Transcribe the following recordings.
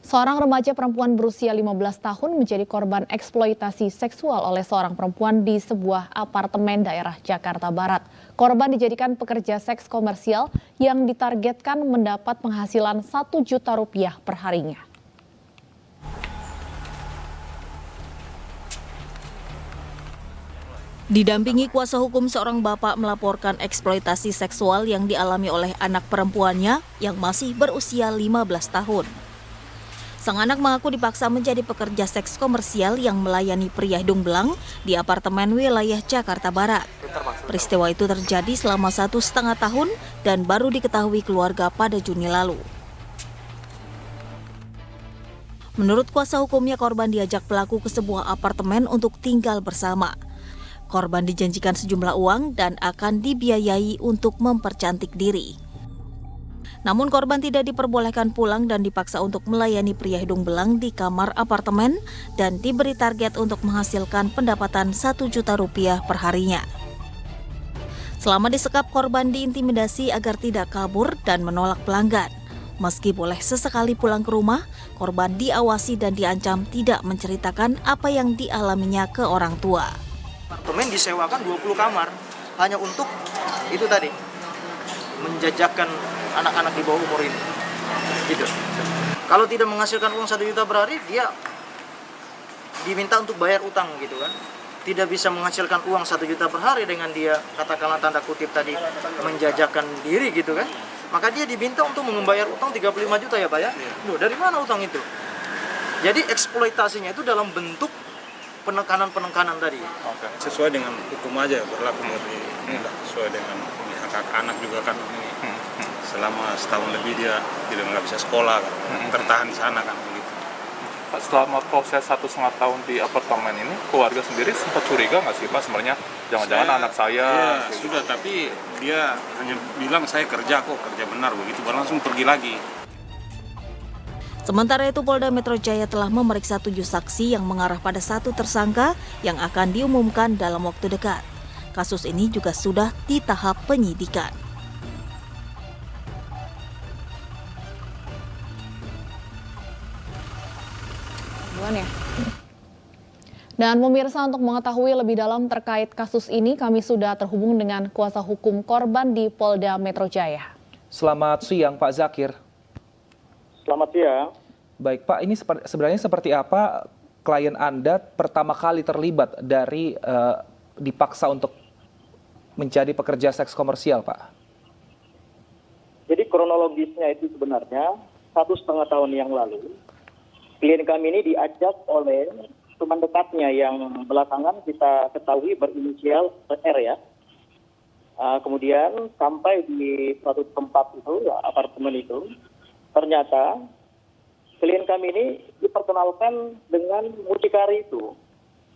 Seorang remaja perempuan berusia 15 tahun menjadi korban eksploitasi seksual oleh seorang perempuan di sebuah apartemen daerah Jakarta Barat. Korban dijadikan pekerja seks komersial yang ditargetkan mendapat penghasilan 1 juta rupiah per harinya. Didampingi kuasa hukum, seorang bapak melaporkan eksploitasi seksual yang dialami oleh anak perempuannya yang masih berusia 15 tahun. Sang anak mengaku dipaksa menjadi pekerja seks komersial yang melayani pria hidung belang di apartemen wilayah Jakarta Barat. Peristiwa itu terjadi selama 1,5 tahun dan baru diketahui keluarga pada Juni lalu. Menurut kuasa hukumnya, korban diajak pelaku ke sebuah apartemen untuk tinggal bersama. Korban dijanjikan sejumlah uang dan akan dibiayai untuk mempercantik diri. Namun korban tidak diperbolehkan pulang dan dipaksa untuk melayani pria hidung belang di kamar apartemen dan diberi target untuk menghasilkan pendapatan 1 juta rupiah per harinya. Selama disekap, korban diintimidasi agar tidak kabur dan menolak pelanggan. Meski boleh sesekali pulang ke rumah, korban diawasi dan diancam tidak menceritakan apa yang dialaminya ke orang tua. Apartemen disewakan 20 kamar hanya untuk itu tadi, menjajakan anak-anak di bawah umur ini, gitu. Kalau tidak menghasilkan uang 1 juta per hari, dia diminta untuk bayar utang, gitu kan. Tidak bisa menghasilkan uang 1 juta per hari dengan dia, katakanlah tanda kutip tadi, menjajakan diri, gitu kan. Maka dia diminta untuk membayar utang 35 juta ya Pak ya. Loh, dari mana utang itu? Jadi eksploitasinya itu dalam bentuk penekanan tadi. Oke. Sesuai dengan hukum aja berlaku dari inilah, sesuai dengan hak anak juga kan. Selama setahun lebih dia nggak bisa sekolah kan, tertahan di sana kan begitu. Selama proses 1,5 tahun di apartemen ini, keluarga sendiri sempat curiga nggak sih Pak sebenarnya jangan-jangan anak saya? Iya, sudah, tapi dia hanya bilang saya kerja benar begitu, langsung pergi lagi. Sementara itu, Polda Metro Jaya telah memeriksa 7 saksi yang mengarah pada 1 tersangka yang akan diumumkan dalam waktu dekat. Kasus ini juga sudah di tahap penyidikan. Dan pemirsa, untuk mengetahui lebih dalam terkait kasus ini, kami sudah terhubung dengan kuasa hukum korban di Polda Metro Jaya. Selamat siang Pak Zakir. Selamat siang. Baik Pak, ini sebenarnya seperti apa klien Anda pertama kali terlibat dari dipaksa untuk menjadi pekerja seks komersial, Pak? Jadi kronologisnya itu sebenarnya 1,5 tahun yang lalu, klien kami ini diajak oleh teman dekatnya yang belakangan kita ketahui berinisial R ya. Kemudian sampai di suatu tempat itu, apartemen itu, ternyata klien kami ini diperkenalkan dengan mucikari itu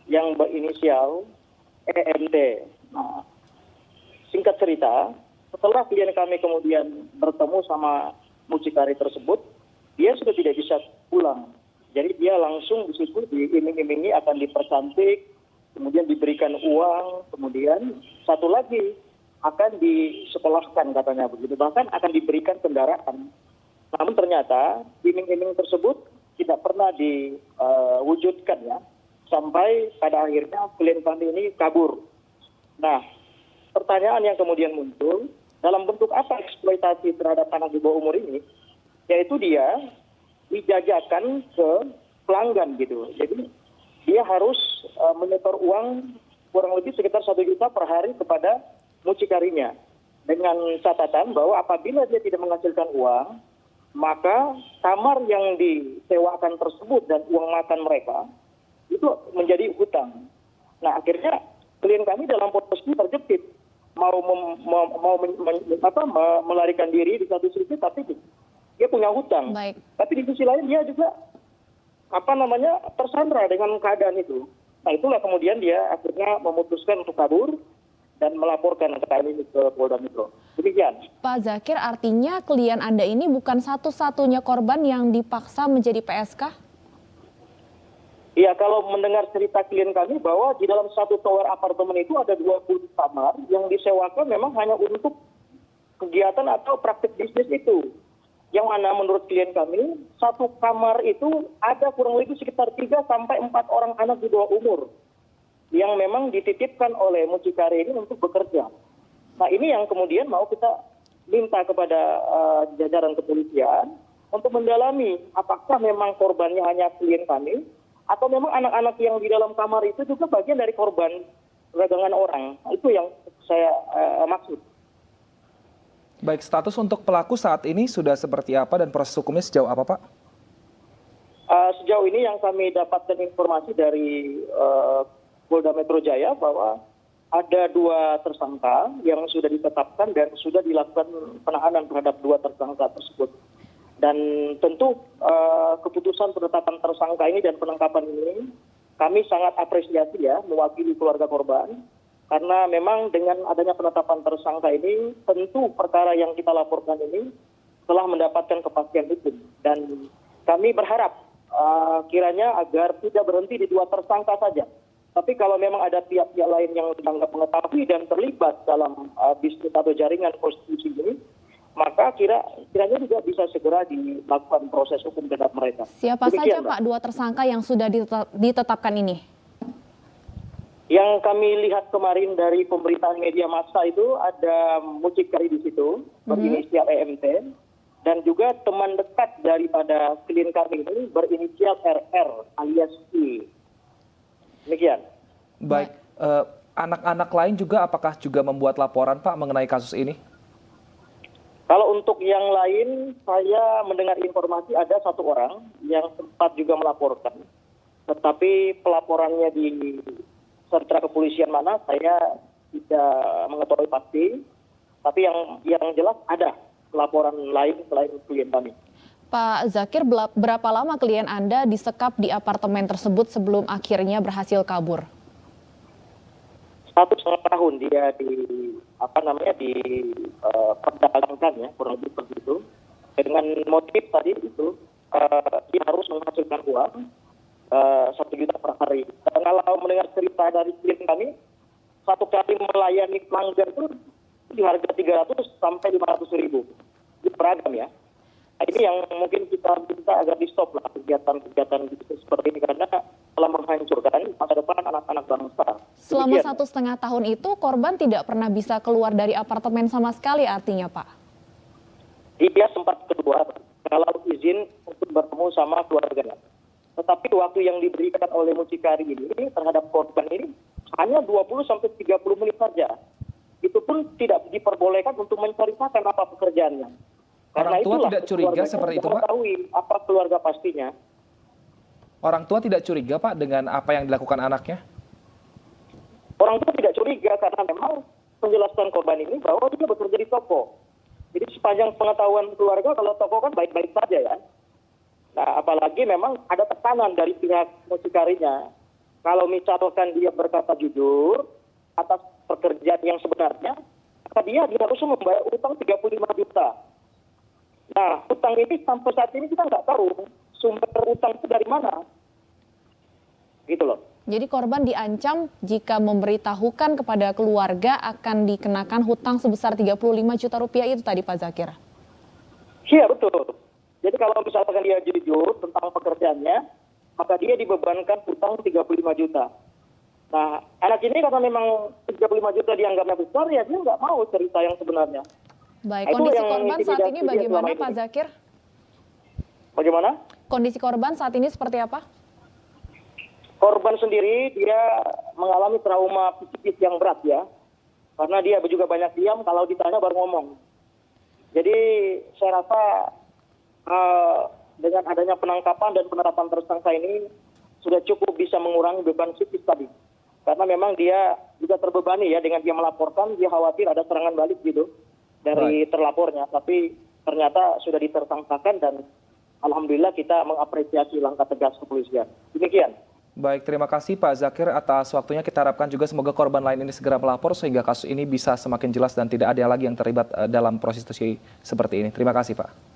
yang berinisial EMD. Nah, singkat cerita, setelah klien kami kemudian bertemu sama mucikari tersebut, dia sudah tidak bisa pulang. Jadi dia langsung di situ diiming-imingi akan dipercantik, kemudian diberikan uang, kemudian satu lagi akan disekolahkan katanya begitu, bahkan akan diberikan kendaraan. Namun ternyata iming-iming tersebut tidak pernah diwujudkan ya, sampai pada akhirnya klien kami ini kabur. Nah, pertanyaan yang kemudian muncul, dalam bentuk apa eksploitasi terhadap anak di bawah umur ini, yaitu dia dijajakan ke pelanggan gitu. Jadi dia harus menyetor uang kurang lebih sekitar 1 juta per hari kepada mucikarinya, dengan catatan bahwa apabila dia tidak menghasilkan uang, maka kamar yang disewakan tersebut dan uang makan mereka itu menjadi hutang. Nah, akhirnya klien kami dalam posisi terjepit, mau melarikan diri di satu sisi, tapi dia punya hutang. Baik. Tapi di sisi lain dia juga tersandra dengan keadaan itu. Nah, itulah kemudian dia akhirnya memutuskan untuk kabur dan melaporkan kekayaan ini ke Polda Metro. Demikian. Pak Zakir, artinya klien Anda ini bukan satu-satunya korban yang dipaksa menjadi PSK? Iya, kalau mendengar cerita klien kami bahwa di dalam satu tower apartemen itu ada 20 kamar yang disewakan memang hanya untuk kegiatan atau praktik bisnis itu. yang mana menurut klien kami, satu kamar itu ada kurang lebih sekitar 3 sampai 4 orang anak di bawah umur yang memang dititipkan oleh mucikari ini untuk bekerja. Nah ini yang kemudian mau kita minta kepada jajaran kepolisian untuk mendalami apakah memang korbannya hanya klien kami atau memang anak-anak yang di dalam kamar itu juga bagian dari korban perdagangan orang. Nah, itu yang saya maksud. Baik, status untuk pelaku saat ini sudah seperti apa dan proses hukumnya sejauh apa, Pak? Sejauh ini yang kami dapatkan informasi dari Polda Metro Jaya bahwa ada 2 tersangka yang sudah ditetapkan dan sudah dilakukan penahanan terhadap 2 tersangka tersebut. Dan tentu keputusan penetapan tersangka ini dan penangkapan ini kami sangat apresiasi ya mewakili keluarga korban. Karena memang dengan adanya penetapan tersangka ini, tentu perkara yang kita laporkan ini telah mendapatkan kepastian hukum. Dan kami berharap kiranya agar tidak berhenti di 2 tersangka saja. Tapi kalau memang ada pihak-pihak lain yang dianggap mengetahui dan terlibat dalam bisnis atau jaringan prostitusi ini, maka kiranya juga bisa segera dilakukan proses hukum terhadap mereka. Siapa Demikian, saja Pak 2 tersangka yang sudah ditetapkan ini? Yang kami lihat kemarin dari pemberitaan media massa itu ada mucikari di situ, berinisial EMT, dan juga teman dekat daripada klien kami ini berinisial RR alias I. Demikian. Baik, anak-anak lain juga apakah juga membuat laporan, Pak, mengenai kasus ini? Kalau untuk yang lain, saya mendengar informasi ada 1 orang yang sempat juga melaporkan. Tetapi pelaporannya di sentra kepolisian mana, saya tidak mengetahui pasti. Tapi yang jelas ada laporan lain selain klien kami. Pak Zakir, berapa lama klien Anda disekap di apartemen tersebut sebelum akhirnya berhasil kabur? 1,5 tahun dia diperdagangkan ya, kurang lebih begitu. Dengan motif tadi itu, dia harus menghasilkan uang 1 juta per hari. Kalau mendengar cerita dari klien kami, 1 kali melayani pelanggan itu di harga 300 sampai 500 ribu. Itu beragam ya. Nah, ini yang mungkin kita minta agar di stop lah kegiatan seperti ini karena telah menghancurkan masa depan anak-anak bangsa. Selama Demikian. 1,5 tahun itu korban tidak pernah bisa keluar dari apartemen sama sekali artinya, Pak? Dia sempat keluar kalau izin untuk bertemu sama keluarganya. Tetapi waktu yang diberikan oleh mucikari ini terhadap korban ini hanya 20-30 menit saja. Itu pun tidak diperbolehkan untuk menceritakan apa pekerjaannya. Orang tua tidak curiga seperti itu, Pak? Mengetahui apa keluarga pastinya. Orang tua tidak curiga, Pak, dengan apa yang dilakukan anaknya? Orang tua tidak curiga karena memang penjelasan korban ini bahwa dia bekerja di toko. Jadi sepanjang pengetahuan keluarga kalau toko kan baik-baik saja ya. Nah, apalagi memang ada tekanan dari pihak mucikarinya. Kalau misalkan dia berkata jujur atas pekerjaan yang sebenarnya, maka dia harus membayar utang 35 juta. Nah, utang ini sampai saat ini kita nggak tahu sumber utang itu dari mana. Gitu loh. Jadi korban diancam jika memberitahukan kepada keluarga akan dikenakan hutang sebesar 35 juta rupiah itu tadi Pak Zakir? Iya, betul. Jadi kalau misalkan dia jujur tentang pekerjaannya, maka dia dibebankan hutang 35 juta. Nah, anak ini karena memang 35 juta dianggapnya besar, ya dia nggak mau cerita yang sebenarnya. Baik, Nah, itu kondisi yang korban saat ini intimidasi dia bagaimana selama Pak ini. Zakir? Bagaimana? Kondisi korban saat ini seperti apa? Korban sendiri dia mengalami trauma psikis yang berat ya. Karena dia juga banyak diam, kalau ditanya baru ngomong. Jadi saya rasa dengan adanya penangkapan dan penetapan tersangka ini sudah cukup bisa mengurangi beban psikis tadi. Karena memang dia juga terbebani ya dengan dia melaporkan, dia khawatir ada serangan balik gitu dari terlapornya. Tapi ternyata sudah ditersangkakan dan alhamdulillah kita mengapresiasi langkah tegas kepolisian. Demikian. Baik, terima kasih Pak Zakir atas waktunya. Kita harapkan juga semoga korban lain ini segera melapor sehingga kasus ini bisa semakin jelas dan tidak ada lagi yang terlibat dalam prostitusi seperti ini. Terima kasih Pak.